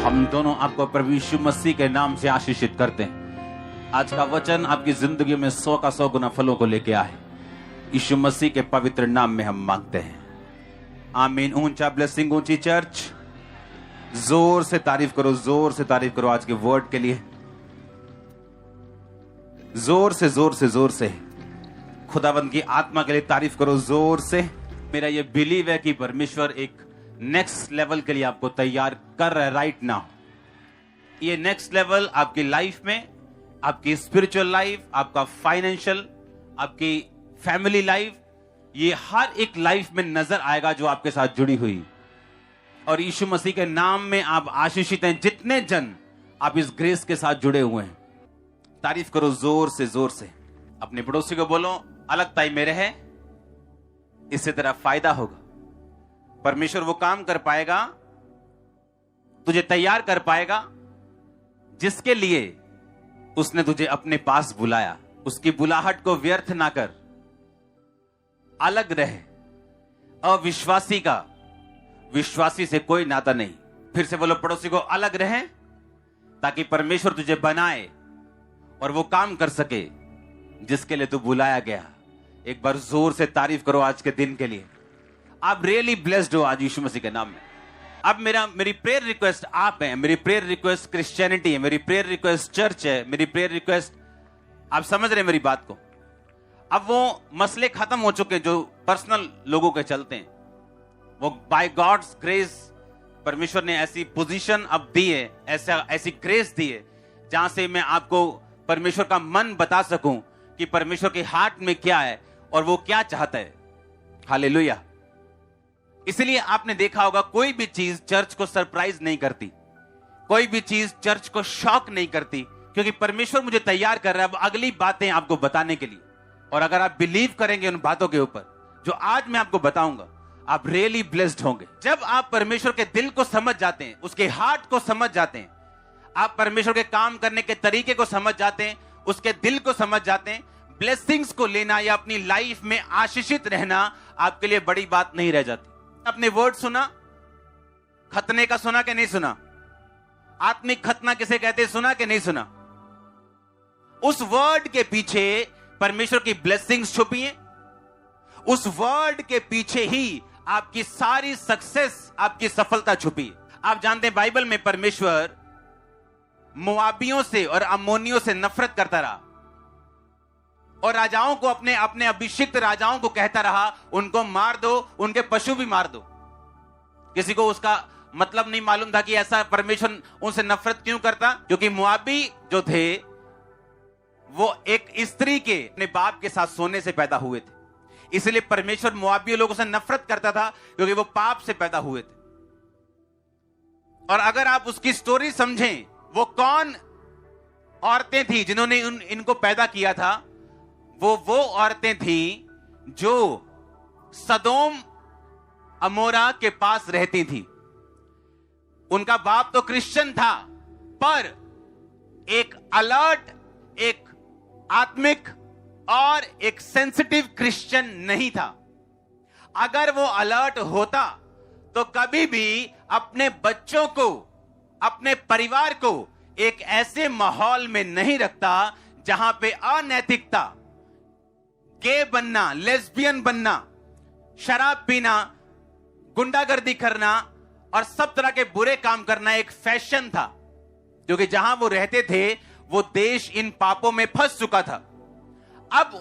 हम दोनों आपको प्रभु यीशु मसीह के नाम से आशीषित करते हैं। आज का वचन आपकी जिंदगी में 100 का 100 गुना फलों को लेके आए। यीशु मसीह के पवित्र नाम में हम मांगते हैं, आमीन। ऊंचा ब्लेसिंग, ऊंची चर्च, जोर से तारीफ करो, जोर से तारीफ करो आज के वर्ड के लिए। जोर से जोर से जोर से खुदावंद की आत्मा के लिए तारीफ करो, जोर से। मेरा ये बिलीव है कि परमेश्वर एक नेक्स्ट लेवल के लिए आपको तैयार कर रहा है राइट नाउ। ये नेक्स्ट लेवल आपकी लाइफ में, आपकी स्पिरिचुअल लाइफ, आपका फाइनेंशियल, आपकी फैमिली लाइफ, ये हर एक लाइफ में नजर आएगा जो आपके साथ जुड़ी हुई। और यीशु मसीह के नाम में आप आशीषित हैं। जितने जन आप इस ग्रेस के साथ जुड़े हुए हैं, तारीफ करो जोर से जोर से। अपने पड़ोसी को बोलो, अलगताई में रहे, इससे तेरा फायदा होगा। परमेश्वर वो काम कर पाएगा, तुझे तैयार कर पाएगा जिसके लिए उसने तुझे अपने पास बुलाया। उसकी बुलाहट को व्यर्थ ना कर, अलग रहे। अविश्वासी का विश्वासी से कोई नाता नहीं। फिर से बोलो पड़ोसी को, अलग रहे, ताकि परमेश्वर तुझे बनाए और वो काम कर सके जिसके लिए तू बुलाया गया। एक बार जोर से तारीफ करो आज के दिन के लिए। आप रियली ब्लेस्ड हो आज यीशु मसीह के नाम में। अब मेरी प्रेयर रिक्वेस्ट आप हैं, मेरी प्रेयर रिक्वेस्ट क्रिश्चियनिटी है, मेरी प्रेयर रिक्वेस्ट चर्च है, मेरी प्रेयर रिक्वेस्ट, आप समझ रहे हैं मेरी बात को। अब वो मसले खत्म हो चुके जो पर्सनल लोगों के चलते हैं। वो बाय गॉड्स ग्रेस परमेश्वर ने ऐसी पोजीशन अब दी है, ऐसी ग्रेस दी है जहां से मैं आपको परमेश्वर का मन बता सकूं कि परमेश्वर के हार्ट में क्या है और वो क्या चाहता है। हालेलुया। इसलिए आपने देखा होगा कोई भी चीज चर्च को सरप्राइज नहीं करती, कोई भी चीज चर्च को शॉक नहीं करती, क्योंकि परमेश्वर मुझे तैयार कर रहा है अब अगली बातें आपको बताने के लिए। और अगर आप बिलीव करेंगे उन बातों के ऊपर जो आज मैं आपको बताऊंगा, आप रियली ब्लेस्ड होंगे। जब आप परमेश्वर के दिल को समझ जाते हैं, उसके हार्ट को समझ जाते हैं, आप परमेश्वर के काम करने के तरीके को समझ जाते हैं, उसके दिल को समझ जाते हैं, ब्लेसिंग्स को लेना या अपनी लाइफ में आशीषित रहना आपके लिए बड़ी बात नहीं रह जाती। अपने वर्ड सुना, खतने का सुना कि नहीं सुना? आत्मिक खतना किसे कहते हैं, सुना कि नहीं सुना? उस वर्ड के पीछे परमेश्वर की ब्लेसिंग्स छुपी हैं। उस वर्ड के पीछे ही आपकी सारी सक्सेस, आपकी सफलता छुपी है। आप जानते हैं बाइबल में परमेश्वर मोआबियों से और अम्मोनियों से नफरत करता रहा और राजाओं को, अपने अभिषिक्त राजाओं को कहता रहा, उनको मार दो, उनके पशु भी मार दो। किसी को उसका मतलब नहीं मालूम था कि ऐसा परमेश्वर उनसे नफरत क्यों करता, क्योंकि मोआबी जो थे वो एक स्त्री के अपने बाप के साथ सोने से पैदा हुए थे। इसलिए परमेश्वर मोआबी लोगों से नफरत करता था, क्योंकि वो पाप से पैदा हुए थे। और अगर आप उसकी स्टोरी समझें, वो कौन औरतें थी जिन्होंने इनको पैदा किया था? वो औरतें थी जो सदोम अमोरा के पास रहती थी। उनका बाप तो क्रिश्चियन था, पर एक अलर्ट, एक आत्मिक और एक सेंसिटिव क्रिश्चियन नहीं था। अगर वो अलर्ट होता तो कभी भी अपने बच्चों को, अपने परिवार को एक ऐसे माहौल में नहीं रखता जहां पे अनैतिकता, गे बनना, लेस्बियन बनना, शराब पीना, गुंडागर्दी करना और सब तरह के बुरे काम करना एक फैशन था। क्योंकि जहां वो रहते थे वो देश इन पापों में फंस चुका था। अब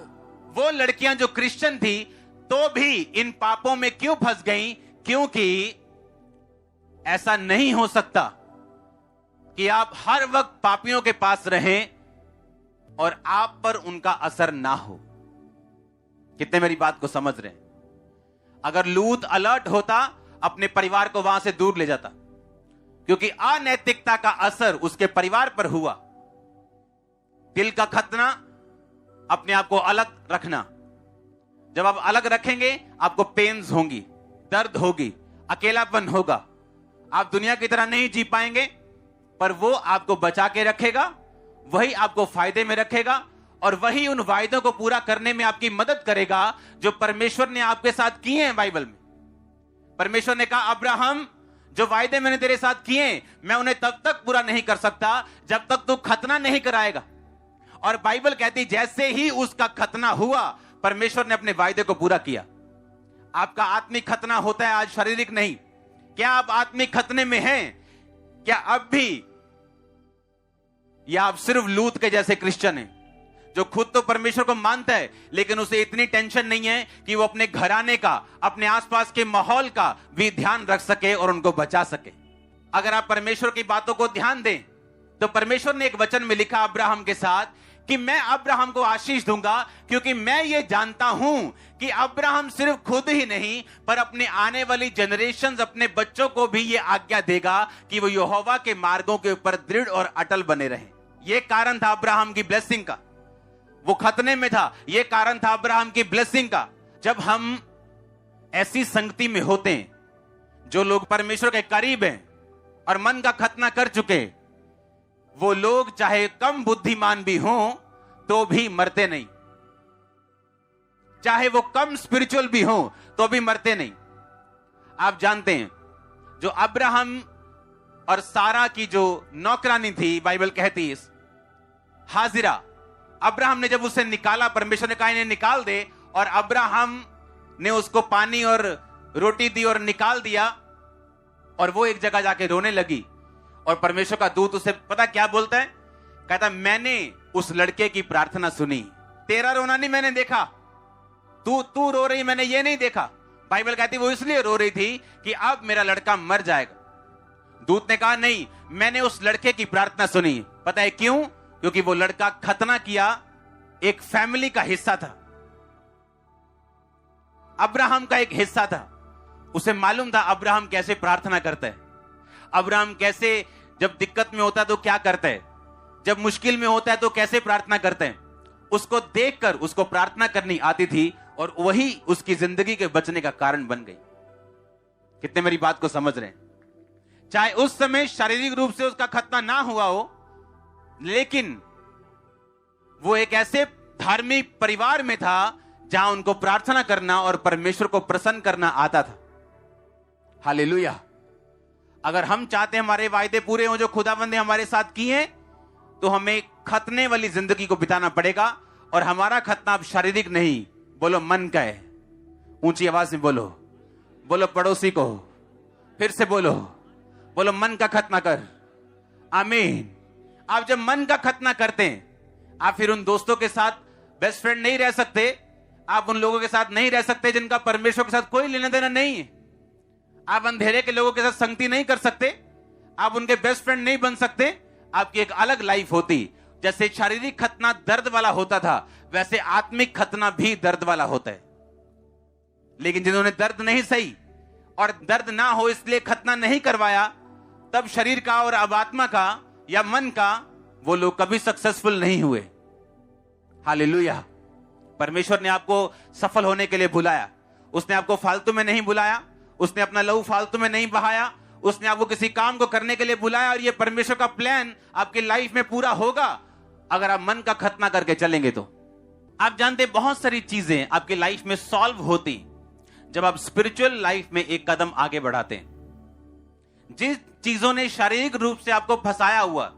वो लड़कियां जो क्रिश्चियन थी तो भी इन पापों में क्यों फंस गईं? क्योंकि ऐसा नहीं हो सकता कि आप हर वक्त पापियों के पास रहें और आप पर उनका असर ना हो। कितने मेरी बात को समझ रहे हैं? अगर लूत अलर्ट होता, अपने परिवार को वहां से दूर ले जाता, क्योंकि अनैतिकता का असर उसके परिवार पर हुआ। दिल का खतना, अपने आप को अलग रखना। जब आप अलग रखेंगे आपको पेन्स होंगी, दर्द होगी, अकेलापन होगा। आप दुनिया की तरह नहीं जी पाएंगे, पर वो आपको बचा के रखेगा, वही आपको फायदे में रखेगा और वही उन वायदों को पूरा करने में आपकी मदद करेगा जो परमेश्वर ने आपके साथ किए हैं। बाइबल में परमेश्वर ने कहा, अब्राहम जो वायदे मैंने तेरे साथ किए मैं उन्हें तब तक पूरा नहीं कर सकता जब तक तू खतना नहीं कराएगा। और बाइबल कहती जैसे ही उसका खतना हुआ परमेश्वर ने अपने वायदे को पूरा किया। आपका आत्मिक खतना होता है आज, शारीरिक नहीं। क्या आप आत्मिक खतने में हैं? क्या अब भी? या आप सिर्फ लूत के जैसे क्रिश्चियन हैं जो खुद तो परमेश्वर को मानता है लेकिन उसे इतनी टेंशन नहीं है कि वो अपने घराने का, अपने आसपास के माहौल का भी ध्यान रख सके और उनको बचा सके। अगर आप परमेश्वर की बातों को ध्यान दें तो परमेश्वर ने एक वचन में लिखा अब्राहम के साथ कि मैं अब्राहम को आशीष दूंगा, क्योंकि मैं ये जानता हूं कि अब्राहम सिर्फ खुद ही नहीं पर अपने आने वाली जनरेशंस, अपने बच्चों को भी ये आज्ञा देगा कि वो यहोवा के मार्गों के ऊपर दृढ़ और अटल बने रहें। ये कारण था अब्राहम की ब्लेसिंग का, वो खतने में था। ये कारण था अब्राहम की ब्लेसिंग का। जब हम ऐसी संगति में होते हैं जो लोग परमेश्वर के करीब हैं और मन का खतना कर चुके, वो लोग चाहे कम बुद्धिमान भी हों तो भी मरते नहीं, चाहे वो कम स्पिरिचुअल भी हों तो भी मरते नहीं। आप जानते हैं जो अब्राहम और सारा की जो नौकरानी थी, बाइबल कहती है हाजिरा, अब्राहम ने जब उसे निकाला, परमेश्वर ने कहा इन्हें निकाल दे, और अब्राहम ने उसको पानी और रोटी दी और निकाल दिया, और वो एक जगह जाके रोने लगी। और परमेश्वर का दूत उसे पता क्या बोलता है? कहता मैंने उस लड़के की प्रार्थना सुनी, तेरा रोना नहीं मैंने देखा, तू रो रही मैंने ये नहीं देखा। बाइबल कहती वो इसलिए रो रही थी कि अब मेरा लड़का मर जाएगा। दूत ने कहा नहीं, मैंने उस लड़के की प्रार्थना सुनी। पता है क्यों? क्योंकि वो लड़का खतना किया, एक फैमिली का हिस्सा था, अब्राहम का एक हिस्सा था। उसे मालूम था अब्राहम कैसे प्रार्थना करता है, अब्राहम कैसे जब दिक्कत में होता है तो क्या करता है, जब मुश्किल में होता है तो कैसे प्रार्थना करते हैं। उसको देखकर उसको प्रार्थना करनी आती थी और वही उसकी जिंदगी के बचने का कारण बन गई। कितने मेरी बात को समझ रहे हैं? चाहे उस समय शारीरिक रूप से उसका खतना ना हुआ हो, लेकिन वो एक ऐसे धार्मिक परिवार में था जहां उनको प्रार्थना करना और परमेश्वर को प्रसन्न करना आता था। हालेलुया। अगर हम चाहते हैं हमारे वायदे पूरे हों जो खुदावंद ने हमारे साथ किए हैं, तो हमें खतने वाली जिंदगी को बिताना पड़ेगा। और हमारा खतना अब शारीरिक नहीं, बोलो मन का है। ऊंची आवाज में बोलो, बोलो पड़ोसी को, फिर से बोलो, बोलो मन का खतना कर। आमीन। आप जब मन का खतना करते हैं, आप फिर उन दोस्तों के साथ बेस्ट फ्रेंड नहीं रह सकते, आप उन लोगों के साथ नहीं रह सकते जिनका परमेश्वर के साथ कोई लेना देना नहीं है। आप अंधेरे के लोगों के साथ संगति नहीं कर सकते, आप उनके बेस्ट फ्रेंड नहीं बन सकते। आपकी एक अलग लाइफ होती। जैसे शारीरिक खतना दर्द वाला होता था, वैसे आत्मिक खतना भी दर्द वाला होता है। लेकिन जिन्होंने दर्द नहीं सही और दर्द ना हो इसलिए खतना नहीं करवाया, तब शरीर का और अब आत्मा का या मन का, वो लोग कभी सक्सेसफुल नहीं हुए। हालेलुया। परमेश्वर ने आपको सफल होने के लिए बुलाया। उसने आपको फालतू में नहीं बुलाया, उसने अपना लहू फालतू में नहीं बहाया, उसने आपको किसी काम को करने के लिए बुलाया। और ये परमेश्वर का प्लान आपकी लाइफ में पूरा होगा अगर आप मन का खतना करके चलेंगे। तो आप जानते हैं बहुत सारी चीजें आपकी लाइफ में सॉल्व होती जब आप स्पिरिचुअल लाइफ में एक कदम आगे बढ़ाते हैं। जिस चीजों ने शारीरिक रूप से आपको फंसाया हुआ,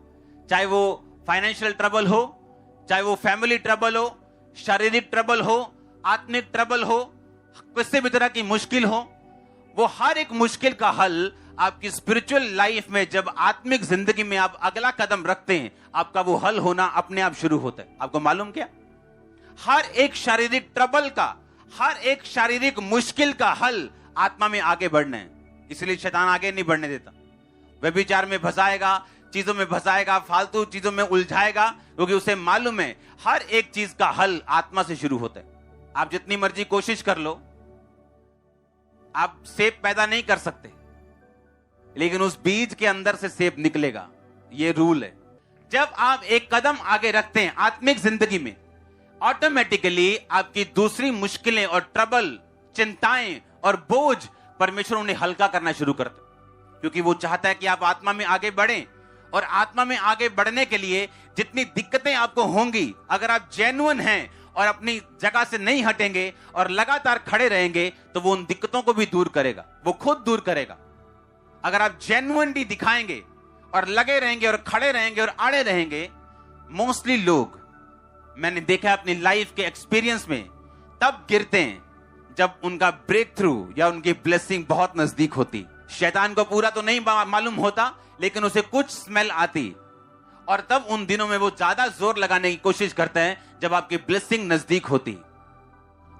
चाहे वो फाइनेंशियल ट्रबल हो, चाहे वो फैमिली ट्रबल हो, शारीरिक ट्रबल हो, आत्मिक ट्रबल हो, किसी भी तरह की मुश्किल हो, वो हर एक मुश्किल का हल आपकी स्पिरिचुअल लाइफ में जब आत्मिक जिंदगी में आप अगला कदम रखते हैं, आपका वो हल होना अपने आप शुरू होता है। आपको मालूम क्या? हर एक शारीरिक ट्रबल का, हर एक शारीरिक मुश्किल का हल आत्मा में आगे बढ़ना है। इसलिए शैतान आगे नहीं बढ़ने देता। व्यभिचार में फंसाएगा, चीजों में फंसाएगा, फालतू चीजों में उलझाएगा, क्योंकि उसे मालूम है हर एक चीज का हल आत्मा से शुरू होता है। आप जितनी मर्जी कोशिश कर लो, आप सेब पैदा नहीं कर सकते, लेकिन उस बीज के अंदर से सेब निकलेगा। ये रूल है। जब आप एक कदम आगे रखते हैं आत्मिक जिंदगी में, ऑटोमेटिकली आपकी दूसरी मुश्किलें और ट्रबल, चिंताएं और बोझ परमेश्वर उन्हें हल्का करना शुरू करता है, क्योंकि वो चाहता है कि आप आत्मा में आगे बढ़ें। और आत्मा में आगे बढ़ने के लिए जितनी दिक्कतें आपको होंगी, अगर आप जेन्युइन हैं और अपनी जगह से नहीं हटेंगे और लगातार खड़े रहेंगे, तो वो उन दिक्कतों को भी दूर करेगा, वो खुद दूर करेगा। अगर आप जेन्युइनली दिखाएंगे और लगे रहेंगे और खड़े रहेंगे और आड़े रहेंगे, मोस्टली लोग, मैंने देखा अपनी लाइफ के एक्सपीरियंस में, तब गिरते हैं जब उनका ब्रेक थ्रू या उनकी ब्लेसिंग बहुत नजदीक होती। शैतान को पूरा तो नहीं मालूम होता, लेकिन उसे कुछ स्मेल आती, और तब उन दिनों में वो ज्यादा जोर लगाने की कोशिश करते हैं जब आपकी ब्लेसिंग नजदीक होती।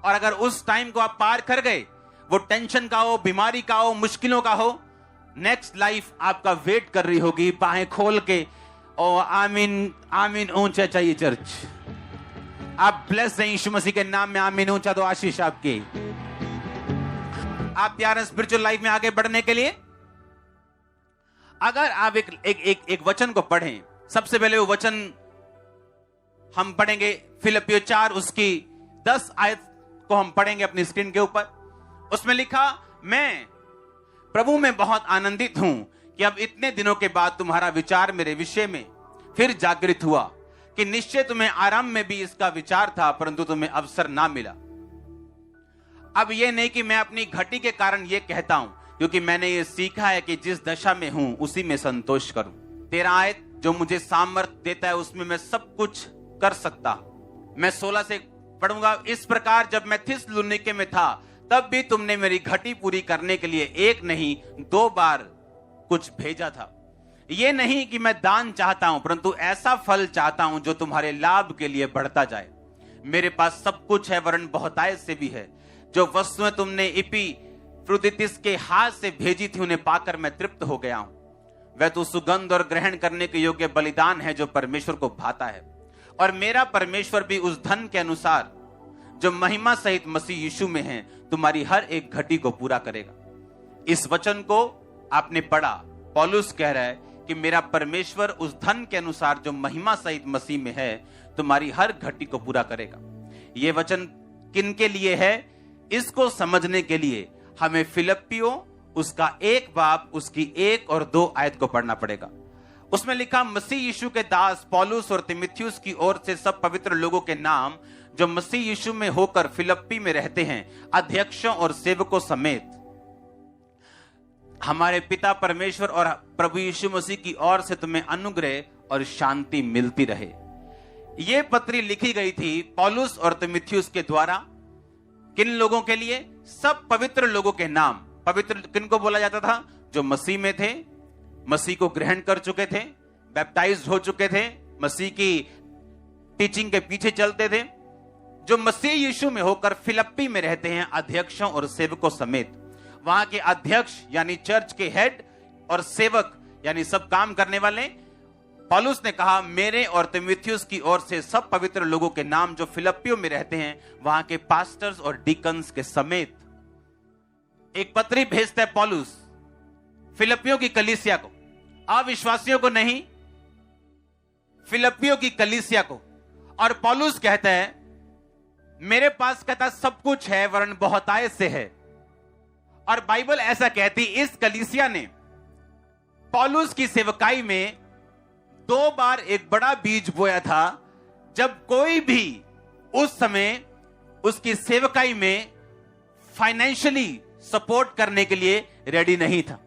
और अगर उस टाइम को आप पार कर गए, वो टेंशन का हो, बीमारी का हो, मुश्किलों का हो, नेक्स्ट लाइफ आपका वेट कर रही होगी बाहें खोल के। ओ आमीन, आमीन ऊंचा चाहिए चर्च। आप ब्लेस हैं यीशु मसीह के नाम में, आमीन ऊंचा तो आशीष आपकी। आप तैयार हैं स्पिरिचुअल लाइफ में आगे बढ़ने के लिए? अगर आप एक वचन को पढ़ें, सबसे पहले वो वचन हम पढ़ेंगे फिलिपियों 4 उसकी 10 आयत को हम पढ़ेंगे अपनी स्क्रीन के ऊपर। उसमें लिखा, मैं प्रभु में बहुत आनंदित हूं कि अब इतने दिनों के बाद तुम्हारा विचार मेरे विषय में फिर जागृत हुआ, कि निश्चय तुम्हें आरंभ में भी इसका विचार था, परंतु तुम्हें अवसर ना मिला। अब यह नहीं कि मैं अपनी घटी के कारण यह कहता हूं, क्योंकि मैंने ये सीखा है कि जिस दशा में हूं उसी में संतोष करूं। 13 आयत, जो मुझे सामर्थ्य देता है उसमें मैं सब कुछ कर सकता। मैं 16 से पढ़ूंगा। इस प्रकार जब मैं थिस्सलुनीके में था, तब भी तुमने मेरी घटी पूरी करने के लिए एक नहीं 2 बार कुछ भेजा था। ये नहीं कि मैं दान चाहता हूं, परंतु ऐसा फल चाहता हूं जो तुम्हारे लाभ के लिए बढ़ता जाए। मेरे पास सब कुछ है, वरन बहुतायत से भी है। जो वस्तुएं तुमने इपीफ्रुदीतुस के हाथ से भेजी थी, उन्हें पाकर मैं तृप्त हो गया हूं। वह तो सुगंध और ग्रहण करने के योग्य बलिदान है जो परमेश्वर को भाता है। और मेरा परमेश्वर भी उस धन के अनुसार जो महिमा सहित मसीह यीशु में है, तुम्हारी हर एक घटी को पूरा करेगा। इस वचन को आपने पढ़ा, पौलुस कह रहा है कि मेरा परमेश्वर उस धन के अनुसार जो महिमा सहित मसीह में है, तुम्हारी हर घटी को पूरा करेगा। यह वचन किन के लिए है? इसको समझने के लिए हमें फिलिपियों उसका 1 बाब उसकी 1 और 2 आयत को पढ़ना पड़ेगा। उसमें लिखा, मसीह यीशु के दास पौलुस और तीमुथियुस की ओर से सब पवित्र लोगों के नाम जो मसीह यीशु में होकर फिलिप्पी में रहते हैं, अध्यक्षों और सेवकों समेत, हमारे पिता परमेश्वर और प्रभु यीशु मसीह की ओर से तुम्हें अनुग्रह और शांति मिलती रहे। यह पत्री लिखी गई थी पौलुस और तीमुथियुस के द्वारा। किन लोगों के लिए? सब पवित्र लोगों के नाम। पवित्र किन को बोला जाता था? जो मसीह में थे, मसीह को ग्रहण कर चुके थे, बैप्टाइज्ड हो चुके थे, मसीह की टीचिंग के पीछे चलते थे, जो मसीह यीशु में होकर फिलिप्पी में रहते हैं, अध्यक्षों और सेवकों समेत। वहां के अध्यक्ष यानी चर्च के हेड और सेवक यानी सब काम करने वाले। पौलुस ने कहा, मेरे और तीमुथियुस की ओर से सब पवित्र लोगों के नाम जो फिलिप्पियों में रहते हैं, वहां के पास्टर्स और डीकन्स के समेत। एक पत्री भेजता है पौलुस फिलिप्पियों की कलीसिया को, अविश्वासियों को नहीं, फिलिप्पियों की कलीसिया को। और पौलुस कहता है, मेरे पास कहता सब कुछ है, वरन बहुतायत से है। और बाइबल ऐसा कहती, इस कलीसिया ने पौलुस की सेवकाई में 2 बार एक बड़ा बीज बोया था, जब कोई भी उस समय उसकी सेवकाई में फाइनेंशियली सपोर्ट करने के लिए रेडी नहीं था।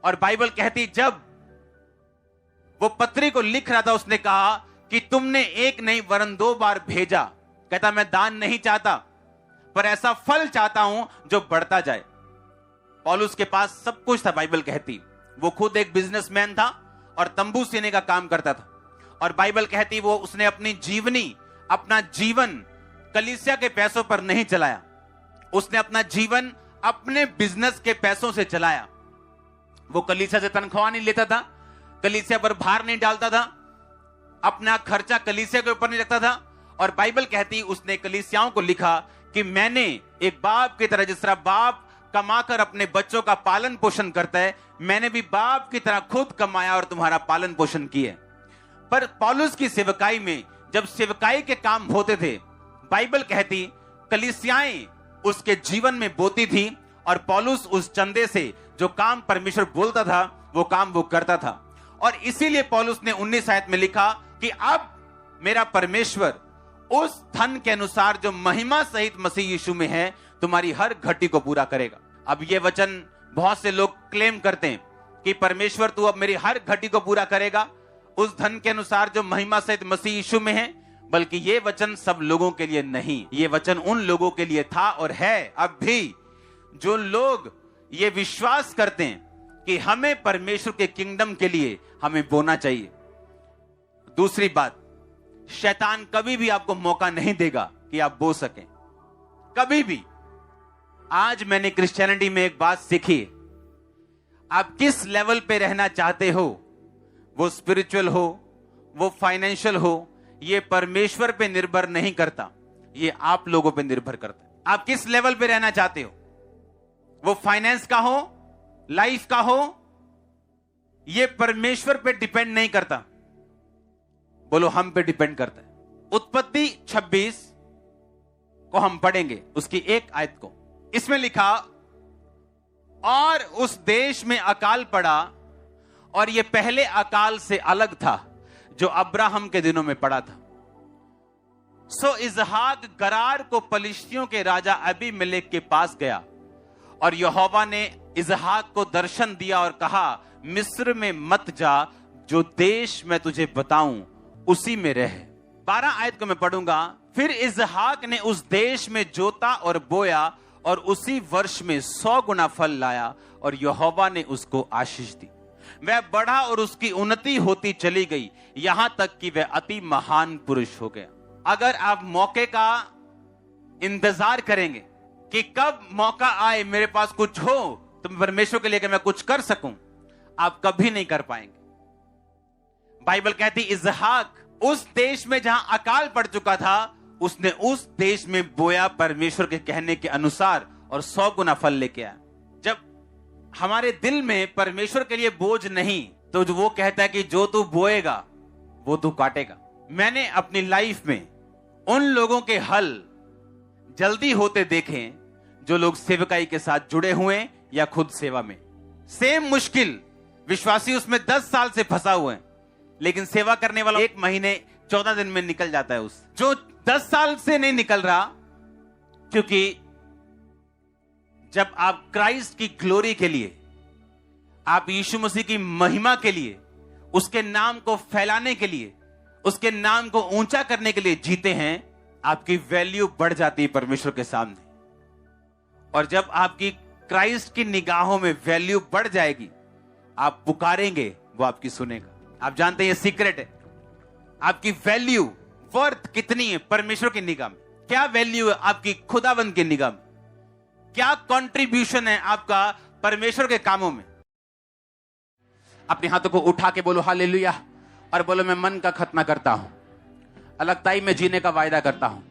और बाइबल कहती, जब वो पत्री को लिख रहा था, उसने कहा कि तुमने एक नहीं वरन 2 बार भेजा। कहता, मैं दान नहीं चाहता, पर ऐसा फल चाहता हूं जो बढ़ता जाए। पौलुस के पास सब कुछ था, बाइबल कहती। वो खुद एक बिजनेसमैन था और तंबू सीने का काम करता था। और बाइबल कहती, वो उसने अपनी जीवनी, अपना जीवन कलीसिया के पैसों पर नहीं चलाया। उसने अपना जीवन अपने बिजनेस के पैसों से चलाया। वो कलीसिया से तनख्वाह नहीं लेता था, कलीसिया पर भार नहीं डालता था, अपना खर्चा कलीसिया के ऊपर नहीं रखता था। और बाइबल कहती, उसने कलीसियाओं को लिखा कि मैंने एक बाप की तरह, जिस तरह बाप कमाकर अपने बच्चों का पालन पोषण करता है, मैंने भी बाप की तरह खुद कमाया और तुम्हारा पालन पोषण किया। पर पौलुस की सेवकाई में जब सेवकाई के काम होते थे, बाइबल कहती कलीसियाएं उसके जीवन में बोती थी, और पौलुस उस चंदे से जो काम परमेश्वर बोलता था वो काम वो करता था। और इसीलिए पौलुस ने 19 आयत में लिखा कि अब मेरा परमेश्वर उस धन के अनुसार जो महिमा सहित मसीह यीशु में है, तुम्हारी हर घटी को पूरा करेगा। अब ये वचन बहुत से लोग क्लेम करते हैं कि परमेश्वर तू अब मेरी हर घटी को पूरा करेगा उस धन के अनुसार जो महिमा सहित मसीह यीशु में है। बल्कि ये वचन सब लोगों के लिए नहीं, ये वचन उन लोगों के लिए था और है अब भी, जो लोग ये विश्वास करते हैं कि हमें परमेश्वर के किंगडम के लिए हमें बोना चाहिए। दूसरी बात, शैतान कभी भी आपको मौका नहीं देगा कि आप बो सकें, कभी भी। आज मैंने क्रिश्चियनिटी में एक बात सीखी, आप किस लेवल पे रहना चाहते हो, वो स्पिरिचुअल हो, वो फाइनेंशियल हो, ये परमेश्वर पे निर्भर नहीं करता, ये आप लोगों पे निर्भर करता है। आप किस लेवल पे रहना चाहते हो, वो फाइनेंस का हो, लाइफ का हो, ये परमेश्वर पे डिपेंड नहीं करता, बोलो हम पे डिपेंड करता है। उत्पत्ति 26 को हम पढ़ेंगे, उसकी एक आयत को। इसमें लिखा, और उस देश में अकाल पड़ा, और यह पहले अकाल से अलग था जो अब्राहम के दिनों में पड़ा था। सो इजहाक गरार को पलिश्तियों के राजा अबीमेलेक के पास गया, और यहोवा ने इजहाक को दर्शन दिया और कहा, मिस्र में मत जा, जो देश मैं तुझे बताऊं उसी में रह। 12 आयत को मैं पढ़ूंगा। फिर इजहाक ने उस देश में जोता और बोया, और उसी वर्ष में 100 गुना फल लाया, और यहोवा ने उसको आशीष दी। वह बढ़ा और उसकी उन्नति होती चली गई, यहां तक कि वह अति महान पुरुष हो गया। अगर आप मौके का इंतजार करेंगे कि कब मौका आए, मेरे पास कुछ हो तो परमेश्वर के लिए मैं कुछ कर सकूं, आप कभी नहीं कर पाएंगे। बाइबल कहती, इजहाक उस देश में जहां अकाल पड़ चुका था, उसने उस देश में बोया परमेश्वर के कहने के अनुसार, और 100 गुना फल लेके आया। जब हमारे दिल में परमेश्वर के लिए बोझ नहीं, तो जो वो कहता है कि जो तू बोएगा वो तू काटेगा। मैंने अपनी लाइफ में उन लोगों के हल जल्दी होते देखे जो लोग सेवकाई के साथ जुड़े हुए या खुद सेवा में। सेम मुश्किल विश्वासी उसमें 10 साल से फंसा हुआ है, लेकिन सेवा करने वाला 1 महीने 14 दिन में निकल जाता है। उस जो 10 साल से नहीं निकल रहा, क्योंकि जब आप क्राइस्ट की ग्लोरी के लिए, आप यीशु मसीह की महिमा के लिए, उसके नाम को फैलाने के लिए, उसके नाम को ऊंचा करने के लिए जीते हैं, आपकी वैल्यू बढ़ जाती है परमेश्वर के सामने। और जब आपकी क्राइस्ट की निगाहों में वैल्यू बढ़ जाएगी, आप पुकारेंगे, वो आपकी सुनेगा। आप जानते हैं ये सीक्रेट है, आपकी वैल्यू, वर्थ कितनी है परमेश्वर की निगाह में, क्या वैल्यू है आपकी खुदावंद की निगाह में, क्या कंट्रीब्यूशन है आपका परमेश्वर के कामों में। अपने हाथों को उठा के बोलो हालेलुया, और बोलो मैं मन का खतना करता हूं, अलगताई में जीने का वायदा करता हूं।